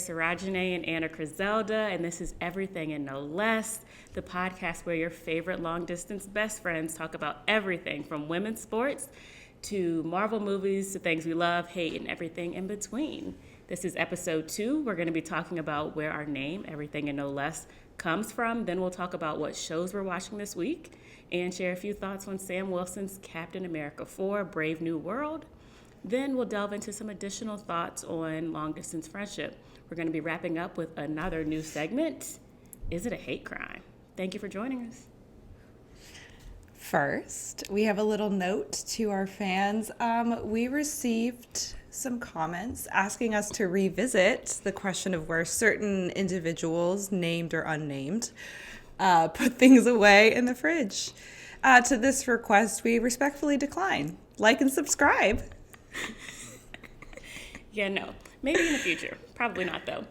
Sarájanée and Annacrizelda, and this is Everything and No Less, the podcast where your favorite long-distance best friends talk about everything from women's sports to Marvel movies to things we love, hate, and everything in between. This is episode 2. We're going to be talking about where our name, Everything and No Less, comes from. Then we'll talk about what shows we're watching this week and share a few thoughts on Sam Wilson's Captain America 4, Brave New World. Then we'll delve into some additional thoughts on long-distance friendship. We're going to be wrapping up with another new segment, Is It a Hate Crime? Thank you for joining us. First, we have a little note to our fans. We received some comments asking us to revisit the question of where certain individuals, named or unnamed, put things away in the fridge. To this request, we respectfully decline. Like and subscribe. Yeah, no. Maybe in the future. Probably not, though.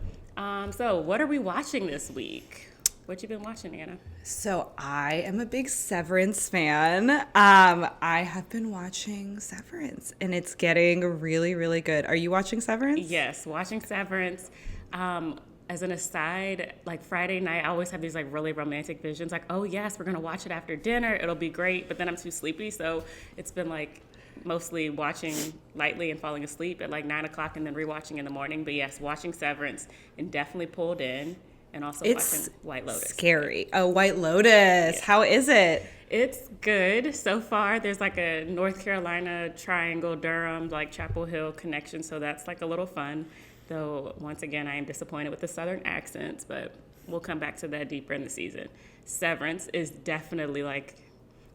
So what are we watching this week? What you been watching, Anna? So I am a big Severance fan. I have been watching Severance, and it's getting really, really good. Are you watching Severance? Yes, watching Severance. As an aside, like Friday night, I always have these like really romantic visions. Like, oh yes, we're gonna watch it after dinner. It'll be great. But then I'm too sleepy, so it's been like mostly watching lightly and falling asleep at like 9 o'clock and then rewatching in the morning. But yes, watching Severance and definitely pulled in, and also watching White Lotus. Scary. Oh, White Lotus. Yeah. How is it? It's good so far. There's like a North Carolina Triangle, Durham, like Chapel Hill connection, so that's like a little fun. Though once again, I am disappointed with the Southern accents, but we'll come back to that deeper in the season. Severance is definitely like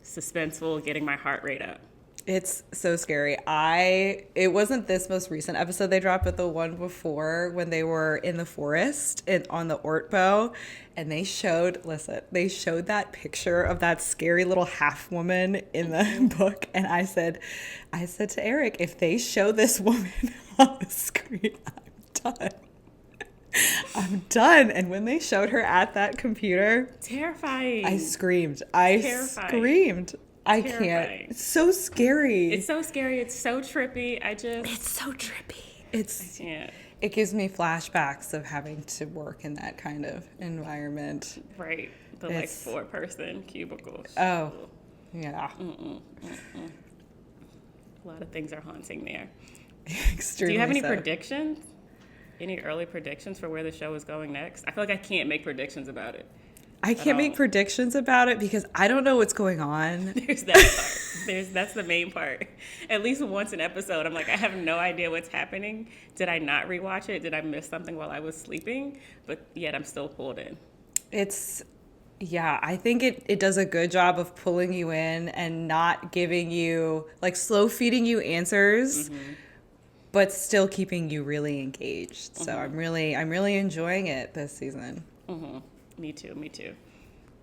suspenseful, getting my heart rate up. It's so scary. It wasn't this most recent episode they dropped, but the one before when they were in the forest on the Ortbo, and they showed that picture of that scary little half woman in the book, and I said to Eric, if they show this woman on the screen, I'm done. And when they showed her at that computer, terrifying. I screamed. I can't. It's so scary. It's so scary. It's so trippy. It's so trippy. It gives me flashbacks of having to work in that kind of environment. Right. The like 4-person cubicle. Oh, yeah. A lot of things are haunting there. Extremely. Do you have any so. predictions? Any early predictions for where the show is going next? I feel like I can't make predictions about it. I can't make predictions about it because I don't know what's going on. There's that part. That's the main part. At least once an episode, I'm like, I have no idea what's happening. Did I not rewatch it? Did I miss something while I was sleeping? But yet I'm still pulled in. I think it does a good job of pulling you in and not giving you, like, slow feeding you answers, but still keeping you really engaged. So I'm really enjoying it this season. Me too.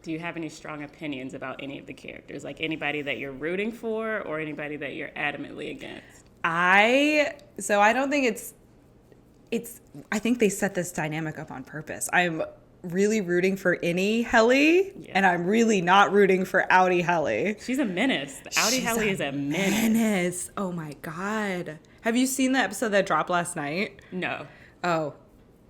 Do you have any strong opinions about any of the characters? Like anybody that you're rooting for or anybody that you're adamantly against? I don't think I think they set this dynamic up on purpose. I'm really rooting for Innie Helly, and I'm really not rooting for Outie Helly. She's a menace. Outie Helly is a menace. Oh my God. Have you seen the episode that dropped last night? No. Oh.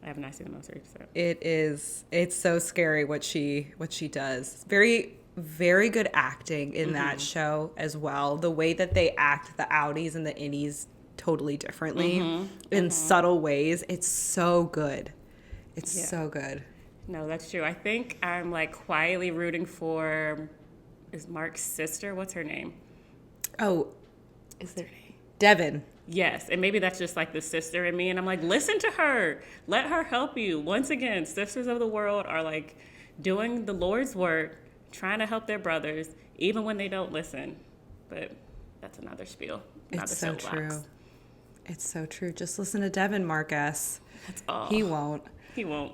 I have not seen the most recent episode. It's so scary what she does. Very, very good acting in that show as well. The way that they act the Outies and the Innies totally differently in subtle ways. It's so good. It's so good. No, that's true. I think I'm like quietly rooting for, is Mark's sister? What's her name? Oh, is there Devin? Yes, and maybe that's just like the sister in me, and I'm like, listen to her. Let her help you. Once again, sisters of the world are like doing the Lord's work, trying to help their brothers, even when they don't listen. But that's another spiel. It's so true. It's so true. Just listen to Devin, Marcus. That's all. He won't. He won't.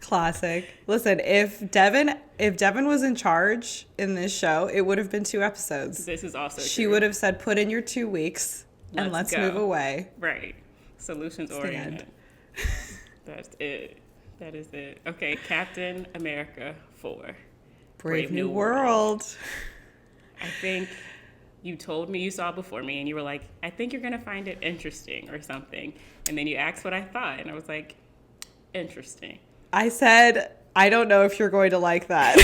Classic. Listen, if Devin was in charge in this show, it would have been 2 episodes. This is also She true. would have said, put in your 2 weeks and let's move away. Right. Solutions oriented. That's it. That is it. Okay, Captain America 4. Brave New World. I think you told me you saw before me, and you were like, I think you're going to find it interesting or something. And then you asked what I thought, and I was like, interesting. I said, I don't know if you're going to like that.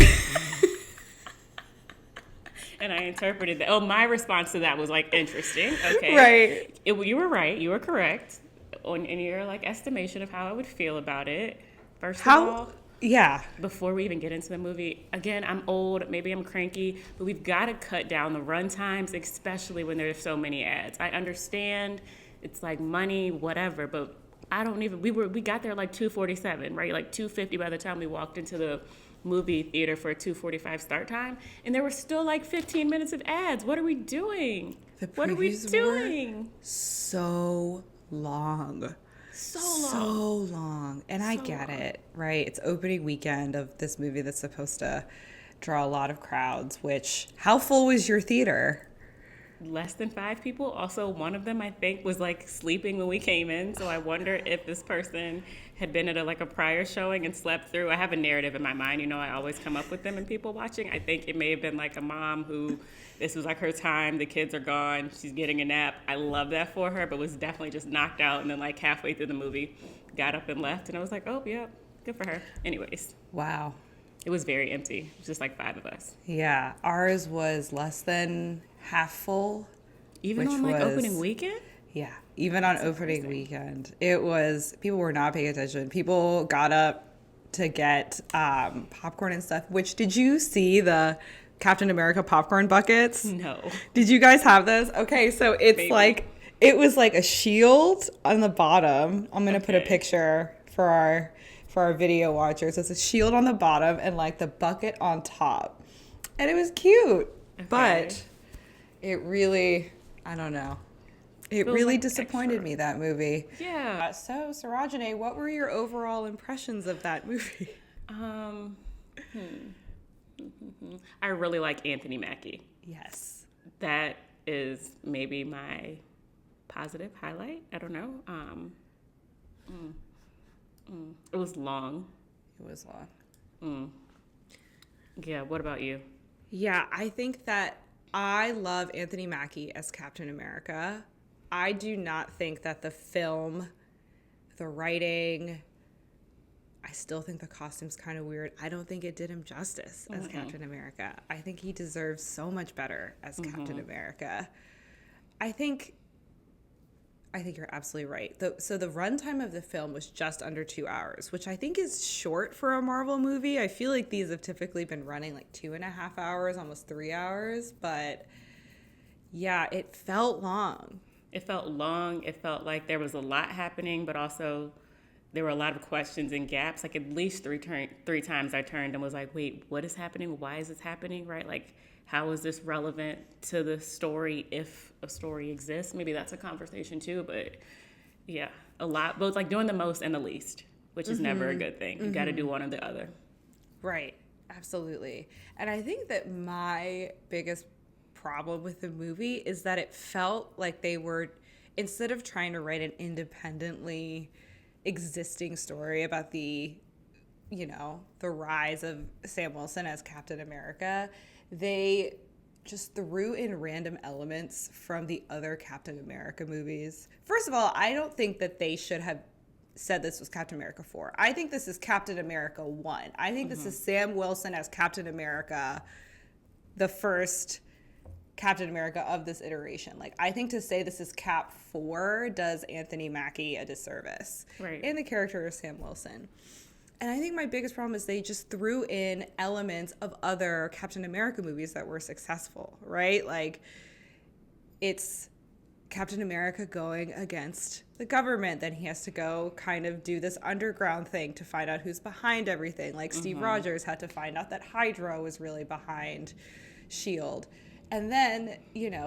And I interpreted that. Oh, my response to that was like, interesting. Okay. Right. You were right. You were correct in your like estimation of how I would feel about it. First of all, yeah. before we even get into the movie, again, I'm old, maybe I'm cranky, but we've got to cut down the run times, especially when there's so many ads. I understand it's like money, whatever, but I don't even, we got there like 2:47, right? Like 2:50 by the time we walked into the movie theater for a 2:45 start time, and there were still like 15 minutes of ads. What are we doing? What are we doing? So long. So long. And I get it, right? It's opening weekend of this movie that's supposed to draw a lot of crowds, which, how full was your theater? Less than 5 people. Also, one of them, I think, was like sleeping when we came in. So I wonder if this person had been at a prior showing and slept through. I have a narrative in my mind. You know, I always come up with them in people watching. I think it may have been like a mom who, this was like her time. The kids are gone. She's getting a nap. I love that for her, but was definitely just knocked out. And then like halfway through the movie, got up and left. And I was like, oh, yeah, good for her. Anyways. Wow. It was very empty. It was just like 5 of us. Yeah. Ours was less than half full. Even on like opening weekend? Yeah. Even on opening weekend. It was, people were not paying attention. People got up to get popcorn and stuff, which, did you see the Captain America popcorn buckets? No. Did you guys have those? Okay, so it's like, it was like a shield on the bottom. I'm going to put a picture for our video watchers. It's a shield on the bottom and like the bucket on top. And it was cute. Okay. But it really, I don't know. It feels really like disappointed me, that movie. Yeah. So, Sarájanée, what were your overall impressions of that movie? I really like Anthony Mackie. Yes. That is maybe my positive highlight. I don't know. It was long. It was long. Yeah, what about you? Yeah, I think that I love Anthony Mackie as Captain America. I do not think that the film, the writing, I still think the costume's kind of weird. I don't think it did him justice as Captain America. I think he deserves so much better as Captain America. I think you're absolutely right. So the runtime of the film was just under 2 hours, which I think is short for a Marvel movie. I feel like these have typically been running like 2.5 hours, almost 3 hours. But yeah, it felt long. It felt long. It felt like there was a lot happening, but also there were a lot of questions and gaps. Like at least three times I turned and was like, wait, what is happening? Why is this happening? Right? Like, how is this relevant to the story if a story exists? Maybe that's a conversation too, but yeah, a lot, both like doing the most and the least, which is never a good thing. You got to do one or the other. Right. Absolutely. And I think that my biggest problem with the movie is that it felt like they were, instead of trying to write an independently existing story about the rise of Sam Wilson as Captain America, they just threw in random elements from the other Captain America movies. First of all, I don't think that they should have said this was Captain America 4. I think this is Captain America 1. I think this is Sam Wilson as Captain America, the first Captain America of this iteration. Like, I think to say this is Cap 4 does Anthony Mackie a disservice. Right. And the character of Sam Wilson. And I think my biggest problem is they just threw in elements of other Captain America movies that were successful, right? Like, it's Captain America going against the government. Then he has to go kind of do this underground thing to find out who's behind everything. Like Steve Rogers had to find out that Hydra was really behind S.H.I.E.L.D. And then,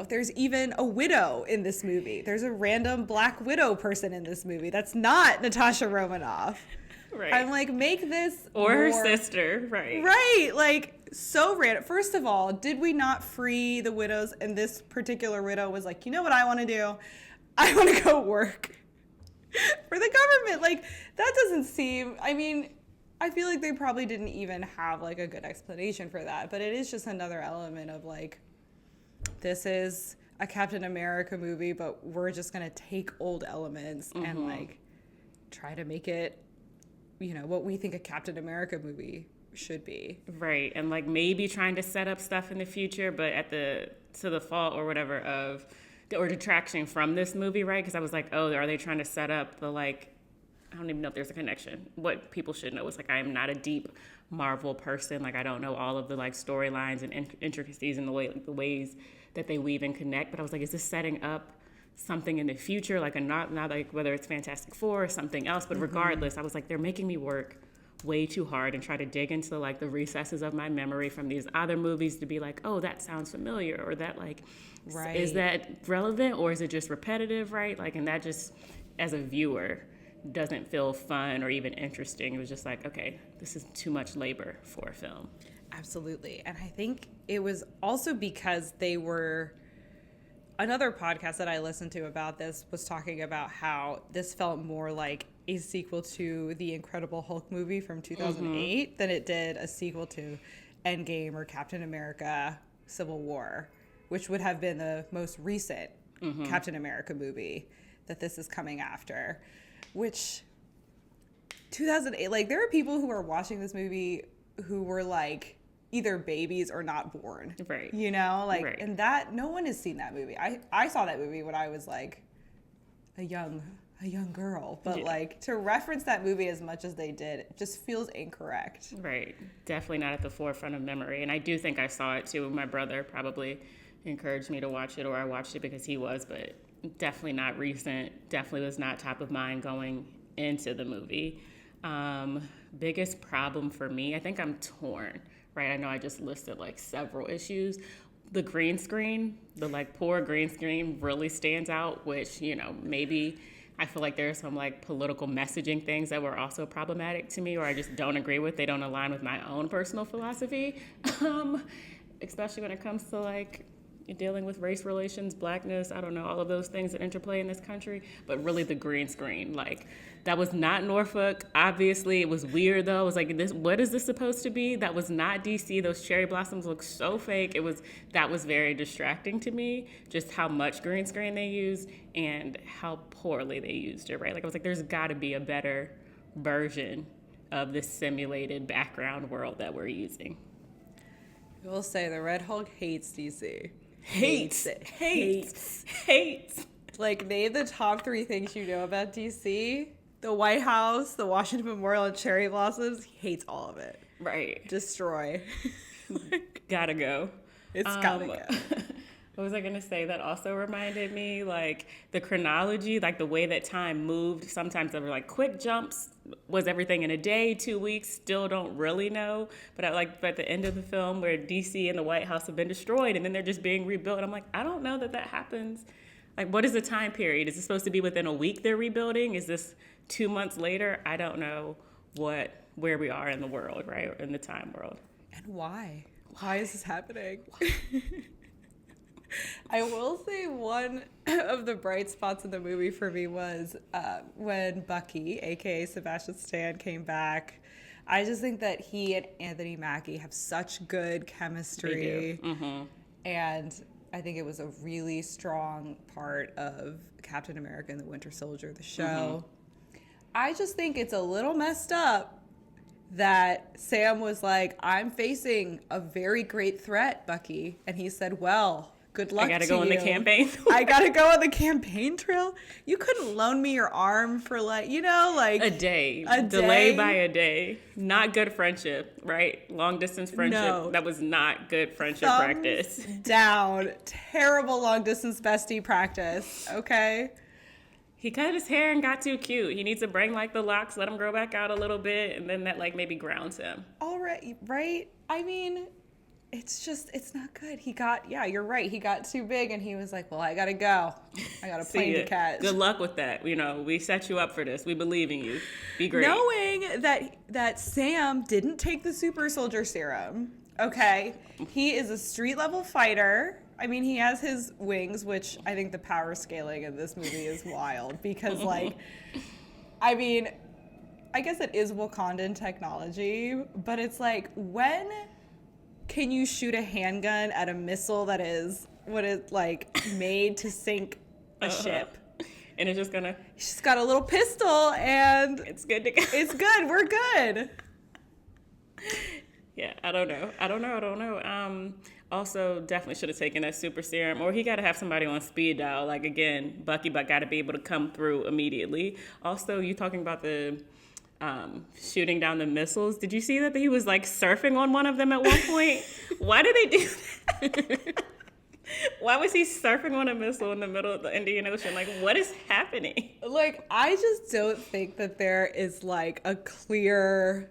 there's even a widow in this movie. There's a random Black Widow person in this movie. That's not Natasha Romanoff. Right. I'm like, make this or her sister, right? Right, like so random. First of all, did we not free the widows? And this particular widow was like, you know what I want to do? I want to go work for the government. Like, that doesn't seem. I mean, I feel like they probably didn't even have like a good explanation for that. But it is just another element of like, this is a Captain America movie, but we're just going to take old elements and like try to make it, you know, what we think a Captain America movie should be. Right. And like maybe trying to set up stuff in the future, but to the fault or whatever of, or detraction from this movie, right? Because I was like, oh, are they trying to set up the like, I don't even know if there's a connection. What people should know is like I am not a deep Marvel person. Like I don't know all of the like storylines and intricacies and the ways that they weave and connect. But I was like, is this setting up something in the future? Like not like whether it's Fantastic Four or something else. But regardless, I was like, they're making me work way too hard and try to dig into like the recesses of my memory from these other movies to be like, oh, that sounds familiar, or that like, right, is that relevant, or is it just repetitive, right? Like, and that just as a viewer doesn't feel fun or even interesting. It was just like, okay, this is too much labor for a film. Absolutely. And I think it was also because they were, another podcast that I listened to about this was talking about how this felt more like a sequel to the Incredible Hulk movie from 2008 than it did a sequel to Endgame or Captain America Civil War, which would have been the most recent Captain America movie that this is coming after. Which 2008, like there are people who are watching this movie who were like either babies or not born, right? You know, like, right. And that no one has seen that movie. I saw that movie when I was like a young girl, but like to reference that movie as much as they did, it just feels incorrect. Right, definitely not at the forefront of memory. And I do think I saw it too. My brother probably encouraged me to watch it, or I watched it because he was, but definitely not recent. Definitely was not top of mind going into the movie. Biggest problem for me, I think I'm torn, right? I know I just listed like several issues. The green screen, the like poor green screen really stands out, which, you know, maybe I feel like there's some like political messaging things that were also problematic to me, or I just don't agree with. They don't align with my own personal philosophy, especially when it comes to like dealing with race relations, blackness, I don't know, all of those things that interplay in this country. But really the green screen, like that was not Norfolk. Obviously it was weird though. It was like, this, what is this supposed to be? That was not DC. Those cherry blossoms look so fake. That was very distracting to me, just how much green screen they used and how poorly they used it, right? Like I was like, there's gotta be a better version of this simulated background world that we're using. I will say the Red Hulk hates DC. Hates. Like, name the top 3 things you know about DC. The White House, the Washington Memorial, and cherry blossoms. He hates all of it. Right. Destroy. Gotta go. It's gotta go. What was I gonna say? That also reminded me, like, the chronology, like the way that time moved. Sometimes there were like quick jumps. Was everything in a day, 2 weeks? Still don't really know. But at the end of the film where DC and the White House have been destroyed and then they're just being rebuilt, I'm like, I don't know that happens. Like, what is the time period? Is it supposed to be within a week they're rebuilding? Is this 2 months later? I don't know where we are in the world, right? In the time world. And why? Why is this happening? I will say one of the bright spots in the movie for me was when Bucky, aka Sebastian Stan, came back. I just think that he and Anthony Mackie have such good chemistry. They do. And I think it was a really strong part of Captain America and the Winter Soldier, the show. I just think it's a little messed up that Sam was like, I'm facing a very great threat, Bucky. And he said, well, good luck to you. I gotta go on the campaign. I gotta go on the campaign trail. You couldn't loan me your arm for like a day. Delay by a day. Not good friendship, right? Long distance friendship. No. That was not good friendship practice. Down. Terrible long distance bestie practice. Okay. He cut his hair and got too cute. He needs to bring like the locks, let him grow back out a little bit, and then that like maybe grounds him. All right, right? I mean, it's not good. You're right. He got too big and he was like, well, I gotta go. I got a plane to catch. Good luck with that. You know, we set you up for this. We believe in you. Be great. Knowing that Sam didn't take the super soldier serum, okay? He is a street level fighter. I mean, he has his wings, which I think the power scaling in this movie is wild because I mean, I guess it is Wakandan technology, but it's like, when can you shoot a handgun at a missile that is like made to sink a ship. And it's just gonna. She's got a little pistol, and It's good to go. it's good. We're good. Yeah, I don't know. Also, definitely should have taken that super serum, or he got to have somebody on speed dial. Like again, Bucky, but got to be able to come through immediately. Also, you talking about the shooting down the missiles? Did you see that he was like surfing on one of them at one point? Why did they do that? Why was he surfing on a missile in the middle of the Indian Ocean? Like, what is happening? Like, I just don't think that there is like a clear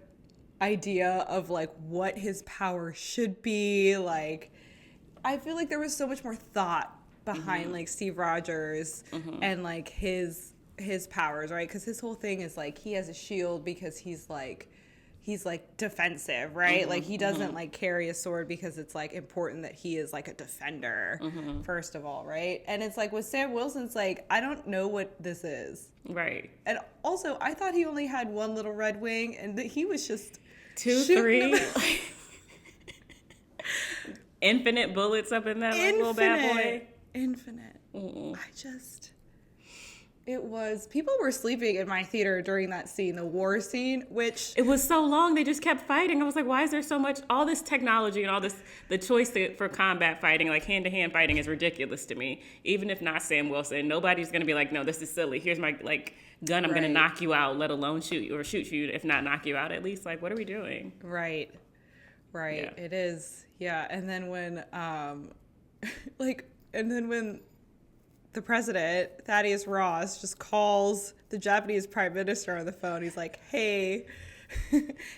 idea of like what his power should be. Like, I feel like there was so much more thought behind like Steve Rogers and like his powers, right? Because his whole thing is like he has a shield because he's like defensive, right? Like he doesn't like carry a sword because it's like important that he is like a defender first of all, right? And it's like with Sam Wilson's like, I don't know what this is, Right. and also I thought he only had one little red wing and that he was just 2, 3 infinite bullets up in that like, little bad boy. Infinite. It was, people were sleeping in my theater during that scene, the war scene, which... It was so long, they just kept fighting. I was like, why is there so much, all this technology and all this, the choice for combat fighting, like hand-to-hand fighting is ridiculous to me. Even if not Sam Wilson, nobody's going to be like, no, this is silly. Here's my, like, gun, I'm going to knock you out, let alone shoot you, or shoot you, if not knock you out at least. Like, what are we doing? Right. Yeah. It is. Yeah. And then when, when the president, Thaddeus Ross, just calls the Japanese prime minister on the phone. He's like, hey,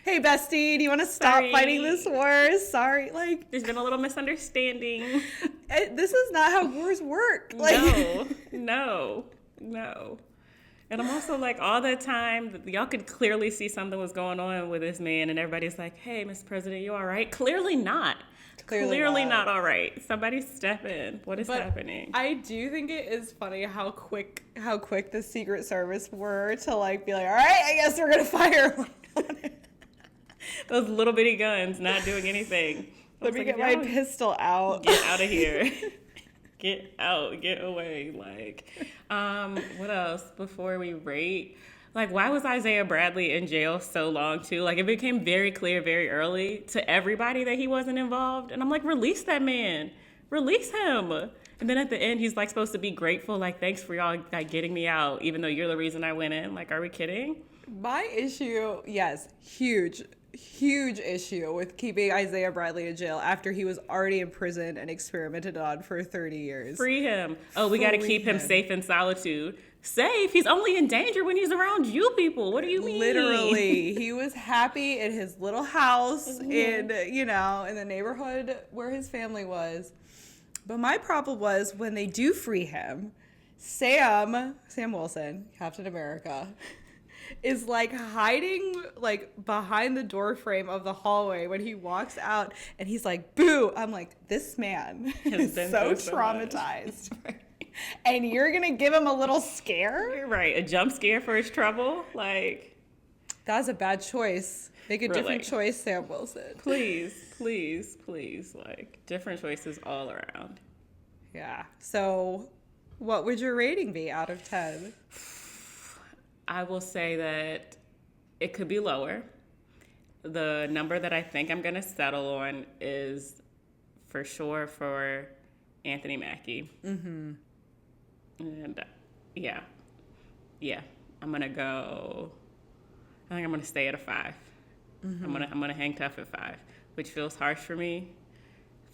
bestie, do you want to stop fighting this war? Sorry. Like, there's been a little misunderstanding. This is not how wars work. Like, No. And I'm also like, all that time, y'all could clearly see something was going on with this man, and everybody's like, hey, Mr. President, you all right? Clearly not. Clearly not all right. Somebody step in. What is happening? I do think it is funny how quick the Secret Service were to like be like, all right, I guess we're gonna fire on it. Those little bitty guns not doing anything. Let me get my pistol out. Get out of here. Get out. Get away. Like, what else before we rate? Like, why was Isaiah Bradley in jail so long, too? Like, it became very clear very early to everybody that he wasn't involved. And I'm like, release that man. Release him. And then at the end, he's, like, supposed to be grateful. Like, thanks for y'all, like, getting me out, even though you're the reason I went in. Like, are we kidding? My issue, yes, huge issue with keeping Isaiah Bradley in jail after he was already imprisoned and experimented on for 30 years. Free him. Oh, we got to keep him safe in solitude. Safe? He's only in danger when he's around you people. What do you mean? Literally. He was happy in his little house in the neighborhood where his family was. But my problem was when they do free him, Sam Wilson, Captain America, is like hiding like behind the door frame of the hallway when he walks out and he's like, boo. I'm like, this man is so traumatized. And you're going to give him a little scare? You're right. A jump scare for his trouble? Like, that's a bad choice. Make a different choice, Sam Wilson. Please. Like, different choices all around. Yeah. So what would your rating be out of 10? I will say that it could be lower. The number that I think I'm going to settle on is for sure for Anthony Mackie. Mm-hmm. And yeah, I'm going to go, I think I'm going to stay at a 5. Mm-hmm. I'm going to hang tough at 5, which feels harsh for me.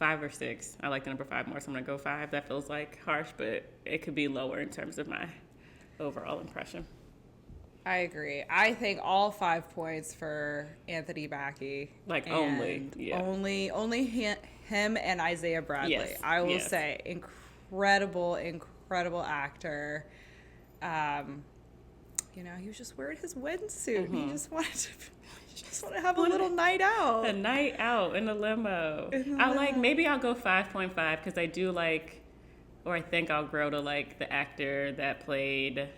5 or 6. I like the number 5 more, so I'm going to go 5. That feels like harsh, but it could be lower in terms of my overall impression. I agree. I think all 5 points for Anthony Mackie. Like only him and Isaiah Bradley. Yes, I will say incredible actor. He was just wearing his windsuit. Mm-hmm. He just wanted to have a little night out. A night out in a limo. Maybe I'll go 5.5 because I do like, or I think I'll grow to like the actor that played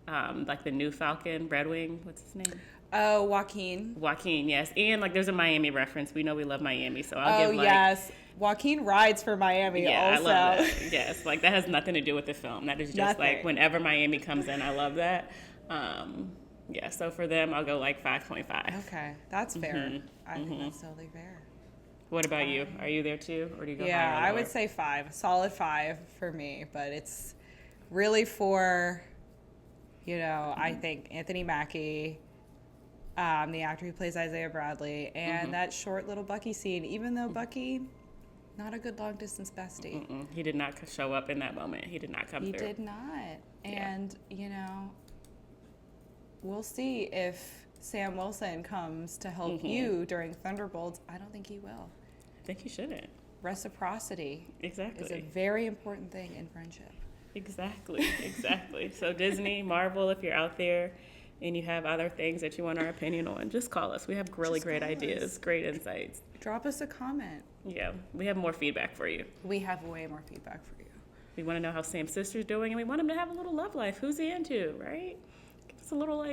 like the new Falcon, Red Wing. What's his name? Oh, Joaquin. Joaquin, yes. And like there's a Miami reference. We know we love Miami, so I'll give like yes. Joaquin rides for Miami also. I love that. Yes. Like that has nothing to do with the film. That is just Nothing. like whenever Miami comes in, I love that. Yeah, so for them I'll go like 5.5. Okay. That's fair. I think that's totally fair. What about you? Are you there too? Or do you go higher Yeah, or I lower? would say 5. Solid 5 for me, but it's really for, I think Anthony Mackie, the actor who plays Isaiah Bradley, and that short little Bucky scene, even though Bucky, not a good long distance bestie. He did not show up in that moment. He did not come He through. did not. And, we'll see if Sam Wilson comes to help you during Thunderbolts. I don't think he will. I think he shouldn't. Reciprocity Exactly. is a very important thing in friendship. Exactly. So Disney, Marvel, if you're out there and you have other things that you want our opinion on, just call us. We have really Just great call ideas, us. great insights. Drop us a comment. Yeah, we have more feedback for you. We have way more feedback for you. We want to know how Sam's sister's doing, and we want him to have a little love life. Who's he into, right? Give us a little,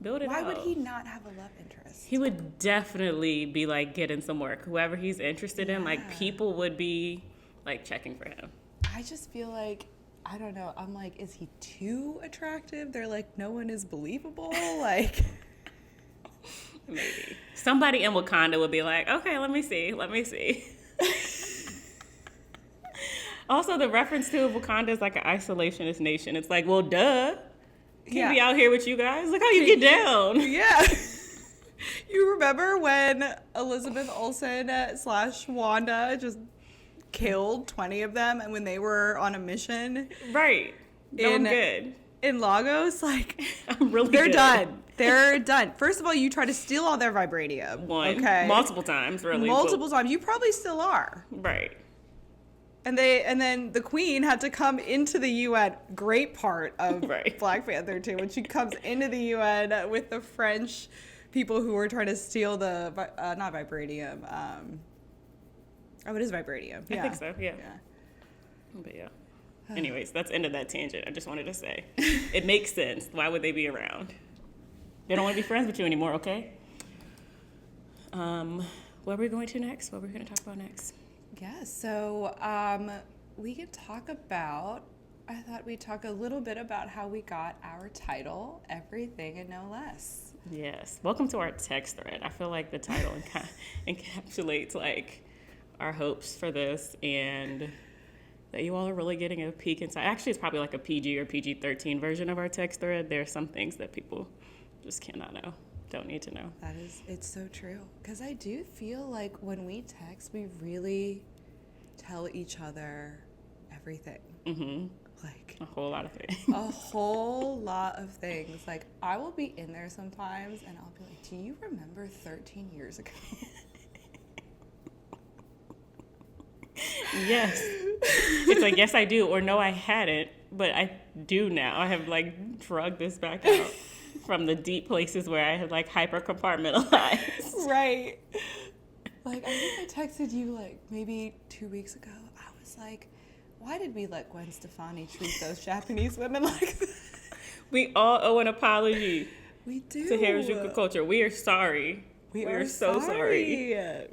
build it Why out. would he not have a love interest? He would definitely be, getting some work. Whoever he's interested in, people would be, checking for him. I just feel like, I don't know. I'm like, is he too attractive? They're like, no one is believable. Maybe. Somebody in Wakanda would be like, okay, let me see. Also, the reference to Wakanda is like an isolationist nation. It's like, well, duh. Can't be out here with you guys. Look how you get down. Yeah. You remember when Elizabeth Olsen / Wanda just killed 20 of them, and when they were on a mission? Right. No, I'm good. In Lagos, I'm really they're good. done. They're done. First of all, you try to steal all their vibranium. Okay. Multiple times, really. Multiple times. You probably still are. Right. And then the Queen had to come into the UN. Great part of Right. Black Panther too, when she comes into the UN with the French people who were trying to steal the not vibranium. It is vibranium. I think so. Yeah. But yeah. Anyways, that's the end of that tangent. I just wanted to say it makes sense. Why would they be around? They don't want to be friends with you anymore. Okay. Where are we going to next? What are we going to talk about next? Yeah, so we can talk about, I thought we'd talk a little bit about how we got our title, Everything and No Less. Yes. Welcome to our text thread. I feel like the title encapsulates our hopes for this, and that you all are really getting a peek inside. Actually, it's probably a PG or PG-13 version of our text thread. There are some things that people just cannot know. Don't need to know. It's so true. Because I do feel like when we text, we really tell each other everything. Mm-hmm. A whole lot of things. A whole lot of things. I will be in there sometimes and I'll be like, do you remember 13 years ago? Yes. It's like, yes, I do. Or no, I hadn't. But I do now. I have drugged this back out from the deep places where I had hyper compartmentalized. Right. I think I texted you maybe 2 weeks ago. I was like, why did we let Gwen Stefani treat those Japanese women like that? We all owe an apology. We do. To Harajuku culture. We are sorry. We are so sorry.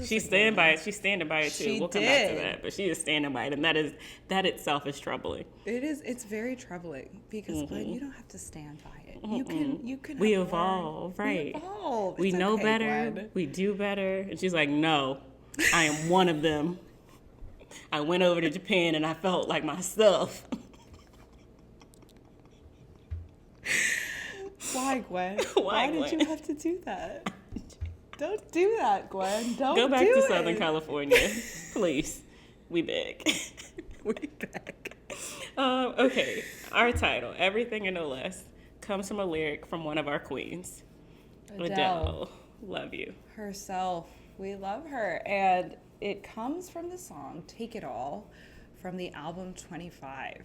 She's standing by it. She's standing by it too. We'll come back to that. But she is standing by it, and that itself is troubling. It is. It's very troubling because Gwen, you don't have to stand by it. You can. We evolve, right? We evolve. We It's know okay, better. Gwen. We do better. And she's like, no, I am one of them. I went over to Japan and I felt like myself. Why, Gwen? Why, did Gwen? you have to do that? Don't do that, Gwen. Don't Go back do to it. Southern California, please. We beg. We beg. Okay, our title, Everything and No Less, comes from a lyric from one of our queens, Adele. Love you. Herself. We love her. And it comes from the song Take It All from the album 25,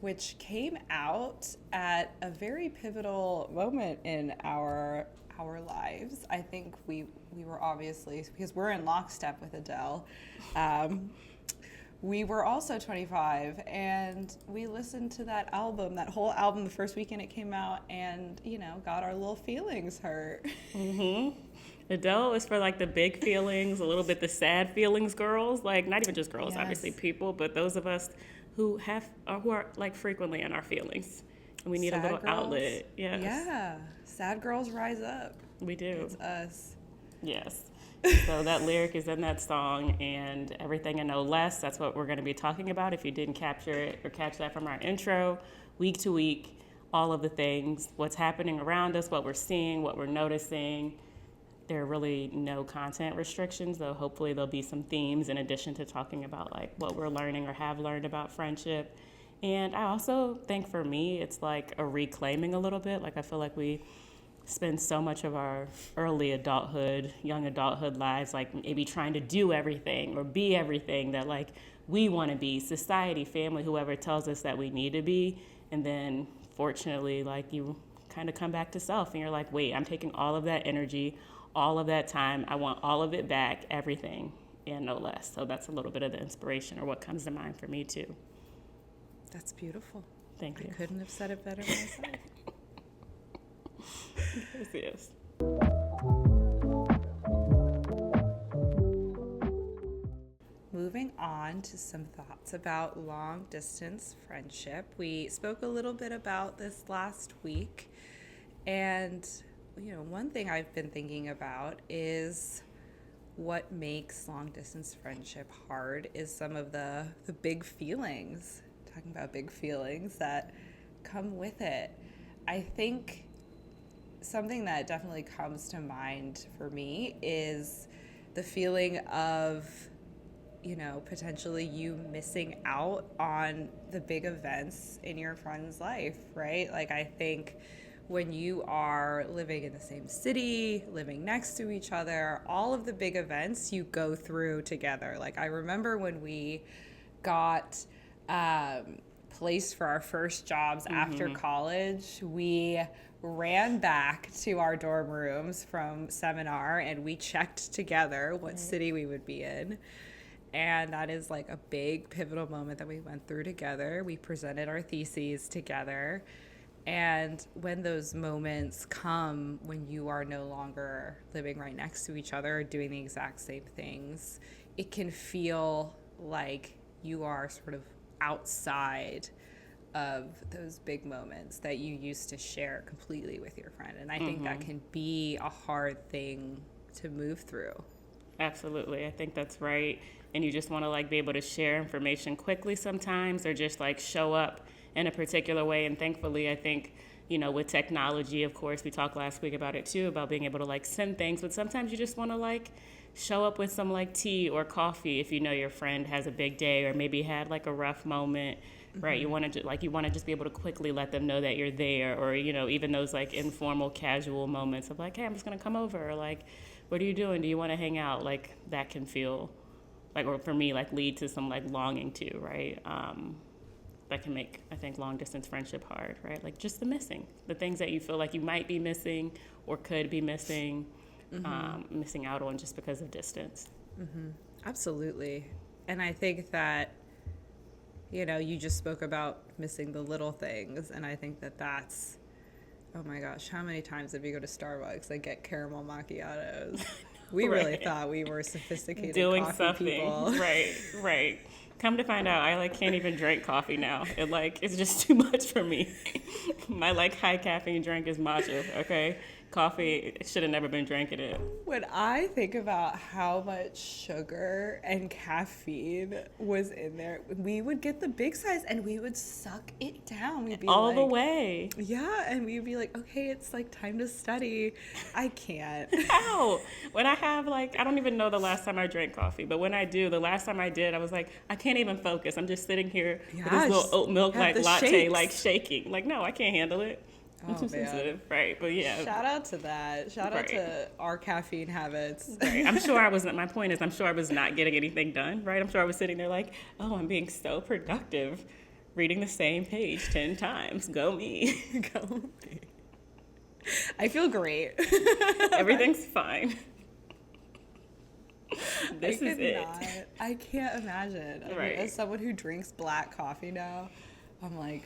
which came out at a very pivotal moment in our lives. I think we were obviously, because we're in lockstep with Adele, we were also 25, and we listened to that album, that whole album, the first weekend it came out, and, you know, got our little feelings hurt. Adele is for like the big feelings, a little bit the sad feelings girls, like not even just girls, Yes. obviously people, but those of us who are like frequently in our feelings. And we need Sad a little girls. outlet. Yes. Yeah. Sad girls rise up. We do. It's us. Yes. So that lyric is in that song, and Everything and No Less. That's what we're going to be talking about. If you didn't capture it or catch that from our intro, week to week, all of the things, what's happening around us, what we're seeing, what we're noticing. There are really no content restrictions, though hopefully there'll be some themes in addition to talking about like what we're learning or have learned about friendship. And I also think for me, it's like a reclaiming a little bit. Like I feel like we spend so much of our early adulthood, young adulthood lives, like maybe trying to do everything or be everything that like we want to be, society, family, whoever tells us that we need to be. And then fortunately, like you kind of come back to self and you're like, wait, I'm taking all of that energy, all of that time. I want all of it back, everything and no less. So that's a little bit of the inspiration or what comes to mind for me too. That's beautiful. Thank you. I couldn't have said it better myself. Yes. Moving on to some thoughts about long distance friendship. We spoke a little bit about this last week, and you know, one thing I've been thinking about is what makes long distance friendship hard is some of the big feelings, talking about big feelings that come with it. I think something that definitely comes to mind for me is the feeling of, you know, potentially you missing out on the big events in your friend's life, right? Like, I think when you are living in the same city, living next to each other, all of the big events you go through together. Like, I remember when we got placed for our first jobs after college, we ran back to our dorm rooms from seminar and we checked together what city we would be in. And that is like a big pivotal moment that we went through together. We presented our theses together. And when those moments come when you are no longer living right next to each other or doing the exact same things, it can feel like you are sort of outside of those big moments that you used to share completely with your friend. And I think that can be a hard thing to move through. Absolutely. I think that's right. And you just want to like be able to share information quickly sometimes or just like show up in a particular way. And thankfully, I think, you know, with technology, of course, we talked last week about it too, about being able to like send things, but sometimes you just want to like show up with some like tea or coffee if you know your friend has a big day or maybe had like a rough moment, right? You want to just be able to quickly let them know that you're there, or, you know, even those like informal, casual moments of like, hey, I'm just going to come over, or like, what are you doing? Do you want to hang out? Like that can feel like, or for me, like lead to some like longing too, right? That can make, I think, long distance friendship hard, right? Like just the missing, the things that you feel like you might be missing or could be missing, missing out on just because of distance. Absolutely. And I think that, you know, you just spoke about missing the little things. And I think that that's, oh my gosh, how many times did we go to Starbucks and get caramel macchiatos? We really thought we were sophisticated doing coffee something. people. Right. Come to find out, I like can't even drink coffee now. It's just too much for me. My like high caffeine drink is matcha, okay? Coffee should have never been drinking it. When I think about how much sugar and caffeine was in there, we would get the big size and we would suck it down. We'd be all like, the way. Yeah, and we'd be like, okay, it's like time to study. I can't. How? When I have like, I don't even know the last time I drank coffee, but when I do, the last time I did, I was like, I can't even focus. I'm just sitting here with this little oat milk like latte, shakes. like shaking. Like, no, I can't handle it. I'm too man. sensitive, right? But yeah. Shout out to that. Shout out to our caffeine habits. Right. I'm sure I wasn't, my point is, I'm sure I was not getting anything done, right? I'm sure I was sitting there like, oh, I'm being so productive, reading the same page 10 times. Go me. Go me. I feel great. Everything's fine. This is it. I can't imagine. I mean, Right. as someone who drinks black coffee now, I'm like,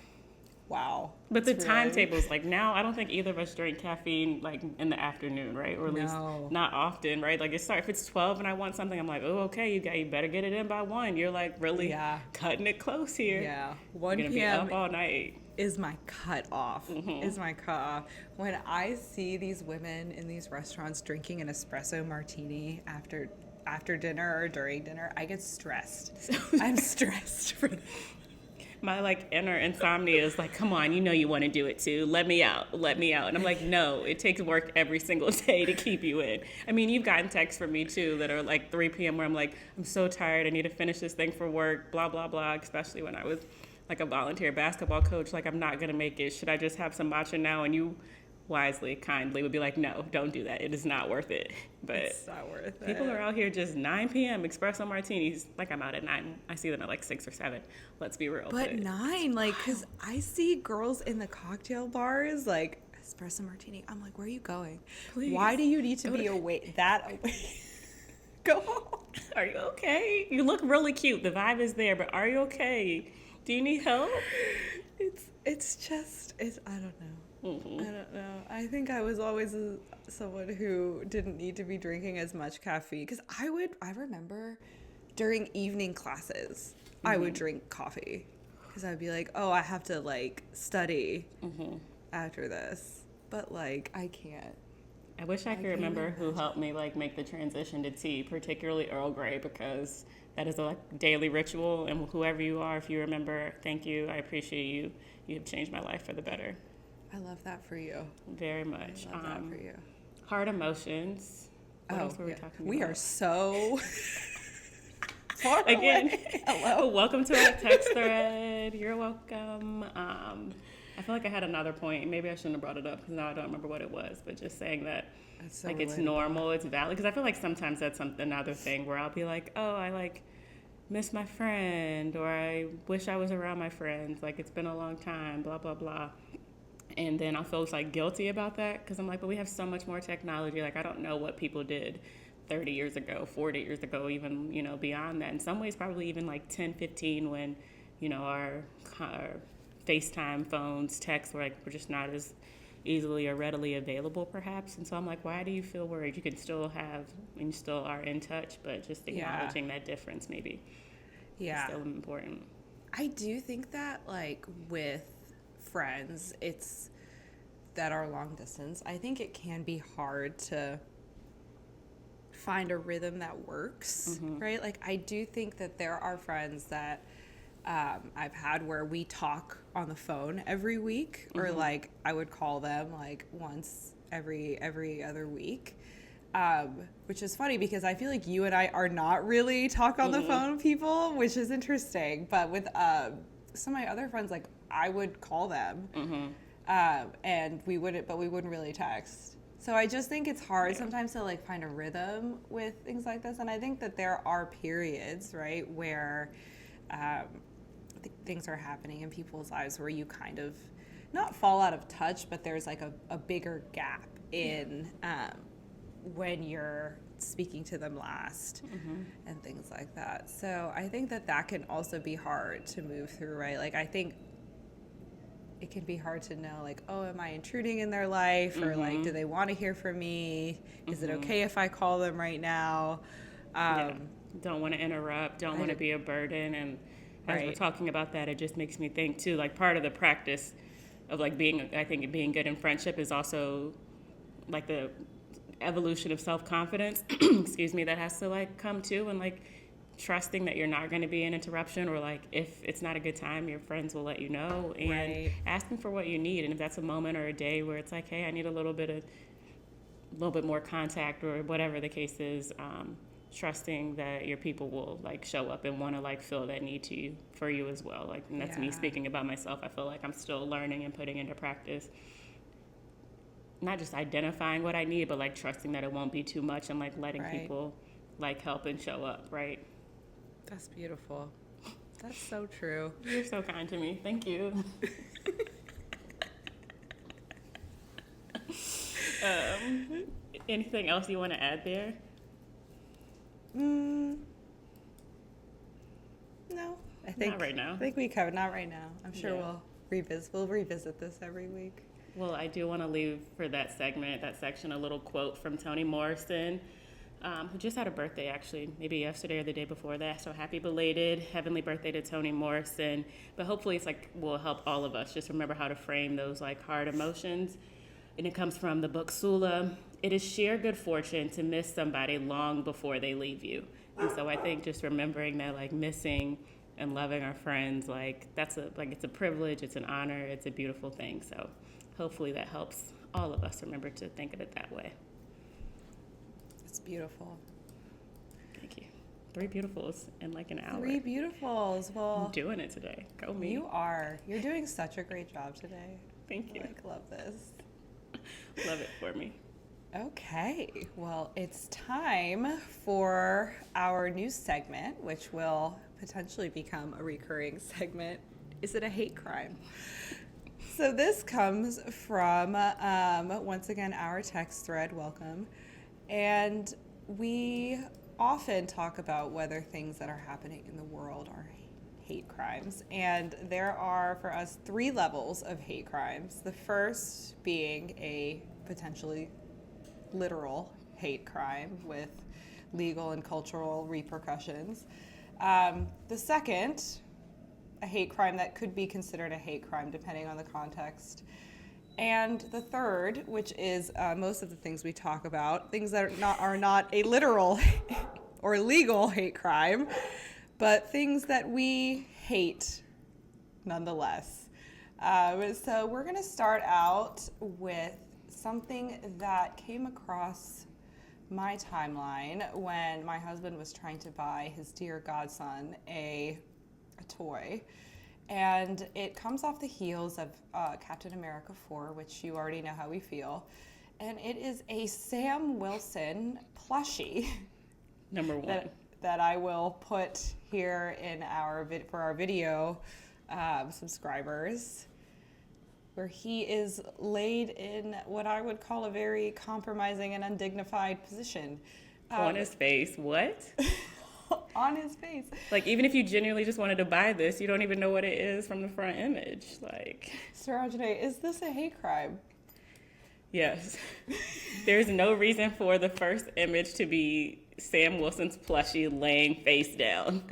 wow. But the it's timetables, like now, I don't think either of us drink caffeine like in the afternoon, right? Or at least No. not often, right? Like if it's 12 and I want something, I'm like, oh, okay, you better get it in by 1. You're like really cutting it close here. Yeah. You're 1 gonna be p.m. up all night. is my cutoff. Is my cutoff. When I see these women in these restaurants drinking an espresso martini after dinner or during dinner, I get stressed. I'm stressed for them. My like inner insomnia is like, come on, you want to do it too. Let me out. And I'm like, no, it takes work every single day to keep you in. I mean, you've gotten texts from me too that are like 3 p.m. where I'm like, I'm so tired. I need to finish this thing for work, blah, blah, blah. Especially when I was like a volunteer basketball coach. Like, I'm not going to make it. Should I just have some matcha now? And you wisely, kindly would be like, no, don't do that. It is not worth it. But it's not worth it. People are out here just 9 p.m. espresso martinis. Like, I'm out at 9. I see them at like 6 or 7. Let's be real. But 9, like, because I see girls in the cocktail bars, like, espresso martini. I'm like, where are you going? Please. Why do you need to be awake? Go home. Are you okay? You look really cute. The vibe is there, but are you okay? Do you need help? I don't know. I don't know. I think I was always someone who didn't need to be drinking as much caffeine because I remember during evening classes, I would drink coffee because I'd be like, oh, I have to like study after this. But like, I can't. I wish I could remember who helped me like make the transition to tea, particularly Earl Grey, because that is a like daily ritual. And whoever you are, if you remember, thank you. I appreciate you. You have changed my life for the better. I love that for you. Very much. I love that for you. Hard emotions. What else were we talking about? We are so far Again, away. Hello. Welcome to our text thread. You're welcome. I feel like I had another point. Maybe I shouldn't have brought it up because now I don't remember what it was. But just saying that, So like, it's normal, it's valid. Because I feel like sometimes that's another thing where I'll be like, oh, I like miss my friend, or I wish I was around my friends. Like, it's been a long time, blah, blah, blah. And then I'll feel like guilty about that because I'm like, but we have so much more technology. Like, I don't know what people did 30 years ago, 40 years ago, even, beyond that. In some ways, probably even like 10, 15 when, our FaceTime phones, texts were just not as easily or readily available, perhaps. And so I'm like, why do you feel worried? You can still and you still are in touch, but just acknowledging that difference maybe is still important. I do think that, like, with friends, it's that are long distance, I think it can be hard to find a rhythm that works, right? Like, I do think that there are friends that I've had where we talk on the phone every week, or like I would call them like once every other week, which is funny because I feel like you and I are not really talk on the phone people, which is interesting. But with some of my other friends, like I would call them, and we wouldn't really text. So I just think it's hard sometimes to like find a rhythm with things like this, and I think that there are periods, right, where things are happening in people's lives where you kind of not fall out of touch, but there's like a bigger gap in when you're speaking to them last and things like that. So I think that can also be hard to move through, right? Like I think it can be hard to know, like, oh, am I intruding in their life? Or like, do they want to hear from me? Is it okay if I call them right now? Don't want to interrupt, don't want to be a burden. And as we're talking about that, it just makes me think too, like part of the practice of like being good in friendship is also like the evolution of self-confidence, excuse me, that has to like come to, and like trusting that you're not going to be an interruption, or like if it's not a good time, your friends will let you know, and asking for what you need. And if that's a moment or a day where it's like, hey, I need a little bit more contact, or whatever the case is, trusting that your people will like show up and want to like fill that need for you as well. Like, and that's me speaking about myself. I feel like I'm still learning and putting into practice, not just identifying what I need, but like trusting that it won't be too much, and like letting people like help and show up. Right. That's beautiful. That's so true. You're so kind to me. Thank you. Anything else you want to add there? No, I think not right now. I think we covered not right now. I'm sure Yeah. we'll revisit this every week. Well, I do want to leave for that section, a little quote from Toni Morrison, who just had a birthday, actually, maybe yesterday or the day before that. So happy belated, heavenly birthday to Toni Morrison. But hopefully it's will help all of us just remember how to frame those hard emotions. And it comes from the book Sula. It is sheer good fortune to miss somebody long before they leave you. And so I think just remembering that missing and loving our friends, it's a privilege, it's an honor, it's a beautiful thing. So hopefully that helps all of us remember to think of it that way. It's beautiful. Thank you. 3 beautifuls in an hour. 3 beautifuls. Well, I'm doing it today. Go me. You are. You're doing such a great job today. Thank you. Love this. Love it for me. Okay. Well, it's time for our new segment, which will potentially become a recurring segment. Is it a hate crime? So this comes from, once again, our text thread, welcome. And we often talk about whether things that are happening in the world are hate crimes. And there are, for us, 3 levels of hate crimes. The first being a potentially literal hate crime with legal and cultural repercussions. The second, a hate crime that could be considered a hate crime depending on the context. And the third, which is most of the things we talk about, things that are not a literal or legal hate crime, but things that we hate nonetheless. So we're going to start out with something that came across my timeline when my husband was trying to buy his dear godson a toy. And it comes off the heels of Captain America 4, which you already know how we feel. And it is a Sam Wilson plushie. Number 1. That I will put here in for our video subscribers, where he is laid in what I would call a very compromising and undignified position. On his face. What? On his face. Even if you genuinely just wanted to buy this, you don't even know what it is from the front image. Sarájanée, is this a hate crime? Yes. There's no reason for the first image to be Sam Wilson's plushie laying face down.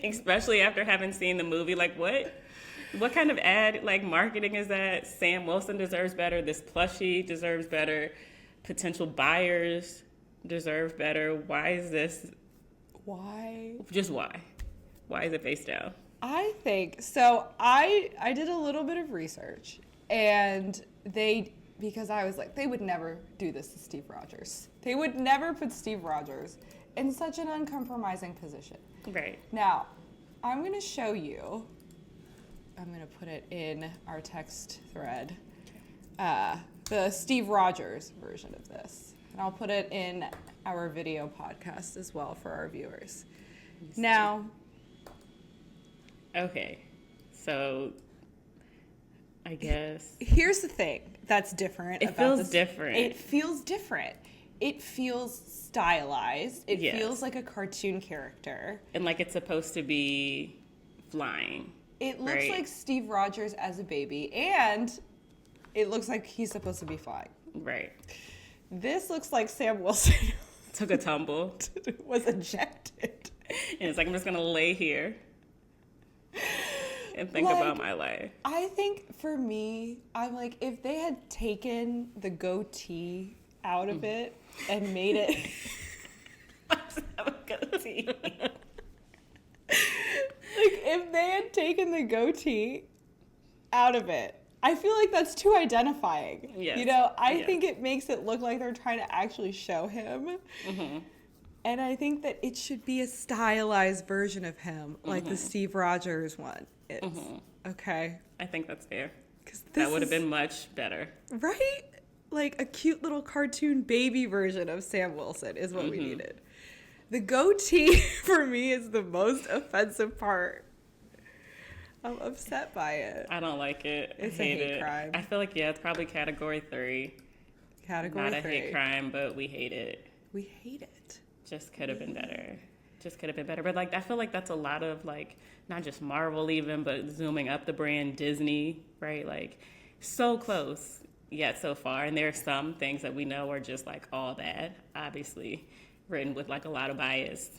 Especially after having seen the movie. What kind of ad, marketing is that? Sam Wilson deserves better. This plushie deserves better. Potential buyers deserve better. Why is this? Why? Just why? Why is it face down? I think, so I did a little bit of research, and because I was they would never do this to Steve Rogers. They would never put Steve Rogers in such an uncompromising position. Right. Now, I'm going to show you, I'm going to put it in our text thread, the Steve Rogers version of this. And I'll put it in our video podcast as well for our viewers. Now. Okay. So, I guess. Here's the thing that's different. It feels different. It feels different. It feels stylized. It feels like a cartoon character. And it's supposed to be flying. It looks like Steve Rogers as a baby, and it looks like he's supposed to be flying. Right. This looks like Sam Wilson took a tumble, was ejected, and it's I'm just gonna lay here and think about my life. I think for me, I'm if they had taken the goatee out of it and made it. Let's have a goatee. If they had taken the goatee out of it, I feel that's too identifying. Yes. I think it makes it look like they're trying to actually show him. Mm-hmm. And I think that it should be a stylized version of him, like the Steve Rogers one is. Mm-hmm. Okay? I think that's fair. That would have been much better. Right? A cute little cartoon baby version of Sam Wilson is what we needed. The goatee, for me, is the most offensive part. I'm upset by it. I don't like it. It's I hate a hate it. crime. I feel it's probably category 3. Category 3. Not a hate crime, but we hate it. We hate it. Just could have been better. just could have been better. But like, I feel like that's a lot of like, not just Marvel even, but zooming up the brand, Disney, right? Like, so close yet so far. And there are some things that we know are just like all bad, obviously written with like a lot of bias.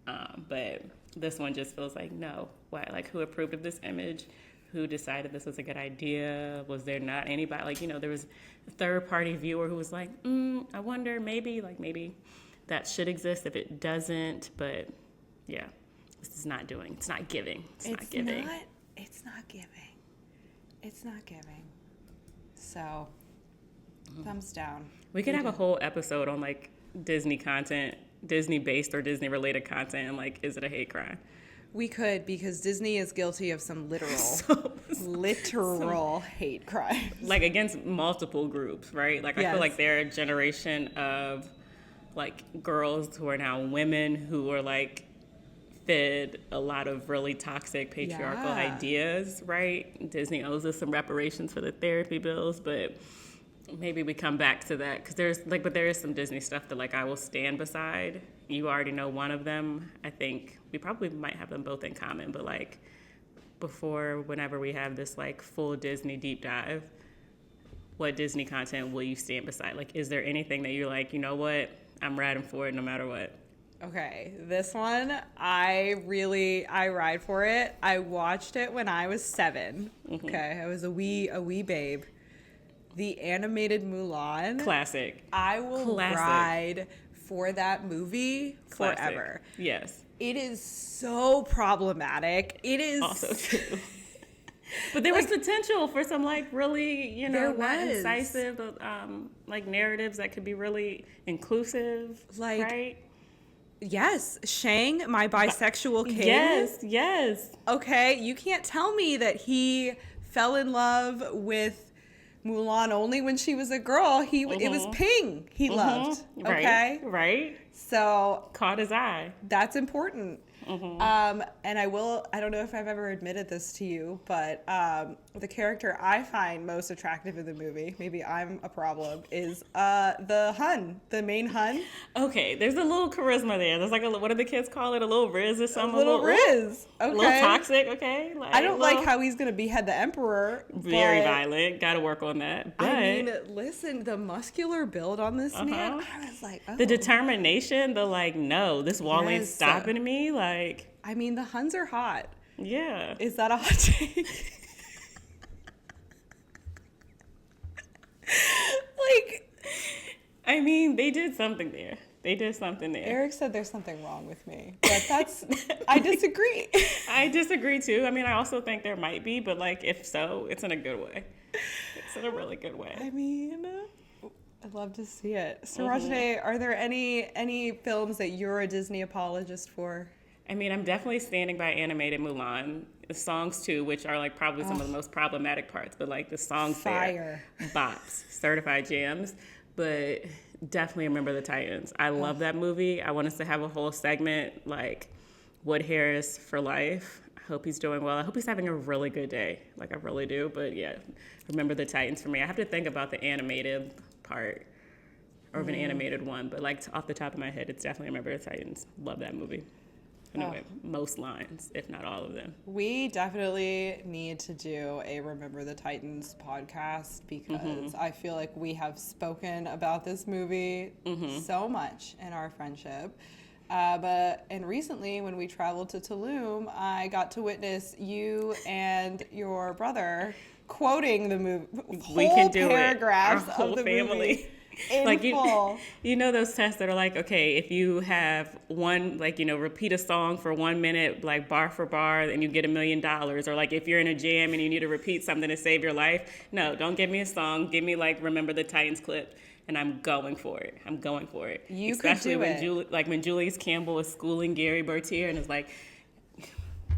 But this one just feels like, no, why? Like, who approved of this image? Who decided this was a good idea? Was there not anybody, like, you know, there was a third party viewer who was like, I wonder, maybe that should exist if it doesn't. But yeah, this is not doing, it's not giving. It's not giving. It's not giving. It's not giving. So, thumbs down. We could have a whole episode on like Disney content, Disney based or Disney related content, and like, is it a hate crime? We could, because Disney is guilty of some literal hate crimes. Like against multiple groups, right? Like, I feel like they're a generation of like girls who are now women who are like fed a lot of really toxic patriarchal ideas, right? Disney owes us some reparations for the therapy bills, but maybe we come back to that, because there is some Disney stuff that like I will stand beside. You already know one of them. I think we probably might have them both in common, but like whenever we have this like full Disney deep dive, what Disney content will you stand beside? Like, is there anything that you're like, you know what, I'm riding for it no matter what? Okay, this one, I ride for it. I watched it when I was 7. Mm-hmm. Okay, I was a wee babe. The animated Mulan. Classic. I will ride for that movie forever. Yes. It is so problematic. It is also true. But there was potential for some like really, you know, not incisive like narratives that could be really inclusive, like, right? Yes, Shang, my bisexual king. Yes. Okay, you can't tell me that he fell in love with Mulan only when she was a girl. It was Ping he loved. Okay, right. So caught his eye. That's important. And I don't know if I've ever admitted this to you, but the character I find most attractive in the movie, maybe I'm a problem, is the main Hun. Okay, there's a little charisma there. There's like what do the kids call it? A little Riz or something? A little Riz. Okay. A little toxic, okay? Like, I don't like how he's going to behead the Emperor. Very violent. Got to work on that. But, I mean, listen, the muscular build on this man, I was like, oh. The determination, no, this wall ain't stopping me, like. I mean, the Huns are hot. Yeah. Is that a hot take? Like, I mean, they did something there. Eric said there's something wrong with me. But I disagree. I disagree too. I mean, I also think there might be, but like, if so, it's in a good way. It's in a really good way. I mean, I'd love to see it. Sarájanée, are there any films that you're a Disney apologist for? I mean, I'm definitely standing by animated Mulan. The songs too, which are like probably some of the most problematic parts, but like the songs there, bops, certified jams. But definitely Remember the Titans. I love that movie. I want us to have a whole segment like Wood Harris for life. I hope he's doing well. I hope he's having a really good day. Like, I really do. But yeah, Remember the Titans for me. I have to think about the animated part or of an animated one, but like off the top of my head, it's definitely Remember the Titans. Love that movie. Anyway, most lines, if not all of them. We definitely need to do a Remember the Titans podcast, because I feel like we have spoken about this movie so much in our friendship. And recently, when we traveled to Tulum, I got to witness you and your brother quoting the movie. We can do paragraphs it. Our whole of the family. Movie. Like you know those tests that are like, okay, if you have one, like, you know, repeat a song for 1 minute, like bar for bar, and you get $1 million, or like if you're in a jam and you need to repeat something to save your life. No, don't give me a song. Give me like Remember the Titans clip, and I'm going for it. You especially could do when Julius Campbell is schooling Gary Bertier and is like,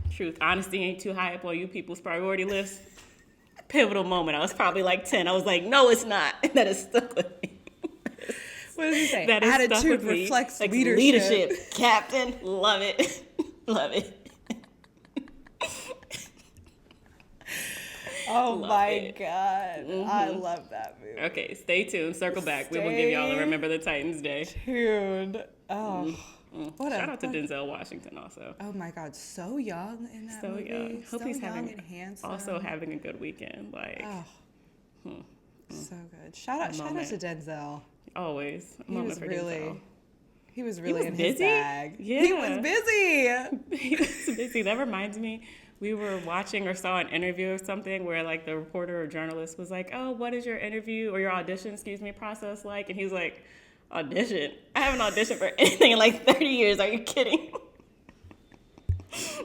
truth, honesty ain't too high up on you people's priority list. Pivotal moment. I was probably like 10. I was like, no, it's not. That is stuck with me. What does he say? That is attitude reflects like leadership. Captain, love it. Love it. Oh Love my it. God. I love that movie. Okay, stay tuned. Circle back. We will give y'all a Remember the Titans Day. Tuned. Oh, Shout out to Denzel Washington also. Oh my God, so young in that So movie. young. Hope So he's young having and handsome. also having a good weekend. Like So good. Shout out to Denzel. always. A He moment was for really, Denzel. he was really was in busy? his bag. Yeah. He was busy. He was busy. That reminds me, we were watching or saw an interview or something where like the reporter or journalist was like, "Oh, what is your interview or your audition, process like?" And he was like, "Audition? I haven't auditioned for anything in like 30 years. Are you kidding?"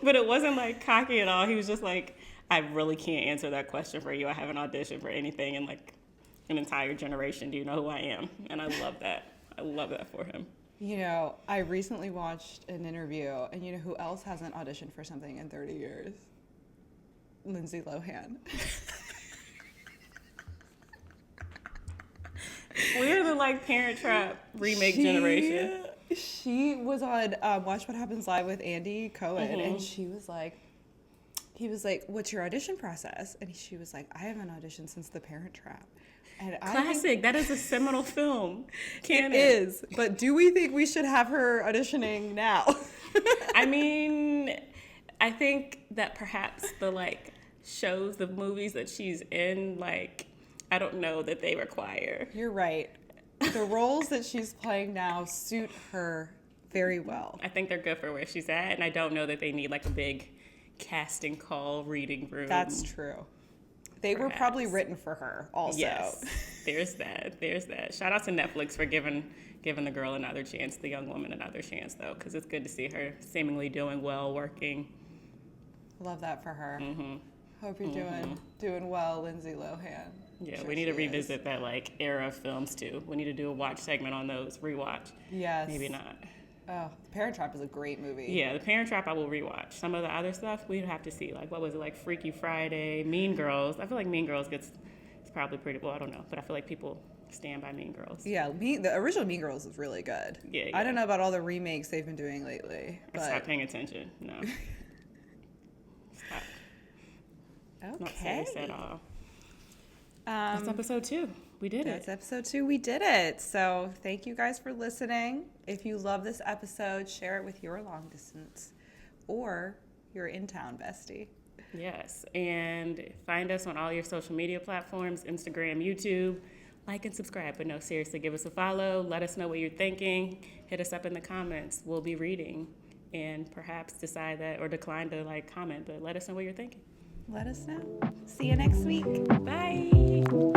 But it wasn't like cocky at all. He was just like, "I really can't answer that question for you. I haven't auditioned for anything in like an entire generation. Do you know who I am?" And I love that. I love that for him. You know, I recently watched an interview, and you know who else hasn't auditioned for something in 30 years? Lindsay Lohan. We're the like Parent Trap remake generation. She was on Watch What Happens Live with Andy Cohen, and she was like, he was like, "What's your audition process?" And she was like, "I haven't auditioned since The Parent Trap." And Classic. That is a seminal film. It is. But do we think we should have her auditioning now? I mean, I think that perhaps the like shows, the movies that she's in, like, I don't know that they require. You're right. The roles that she's playing now suit her very well. I think they're good for where she's at, and I don't know that they need like a big casting call reading room. That's true. They were probably written for her also. Yes, there's that. There's that. Shout out to Netflix for giving the girl another chance, the young woman another chance, though, because it's good to see her seemingly doing well, working. Love that for her. Hope you're doing well, Lindsay Lohan. Yeah, Sure we need to she revisit is. that like era of films too. We need to do a watch segment on those, rewatch. Yes. Maybe not. Oh, The Parent Trap is a great movie. Yeah, The Parent Trap I will rewatch. Some of the other stuff we'd have to see. Like, what was it, like Freaky Friday, Mean Girls. I feel like Mean Girls it's probably pretty, well, I don't know, but I feel like people stand by Mean Girls. Yeah, the original Mean Girls is really good. Yeah, I don't know about all the remakes they've been doing lately. I But stopped paying attention. No. Stop. Not Okay. serious at all. That's episode 2. We did That's it. episode 2. We did it. So thank you guys for listening. If you love this episode, share it with your long distance or your in-town bestie. Yes, and find us on all your social media platforms, Instagram, YouTube. Like and subscribe, but no, seriously, give us a follow. Let us know what you're thinking. Hit us up in the comments. We'll be reading and perhaps decide that or decline to like comment, but let us know what you're thinking. Let us know. See you next week. Bye.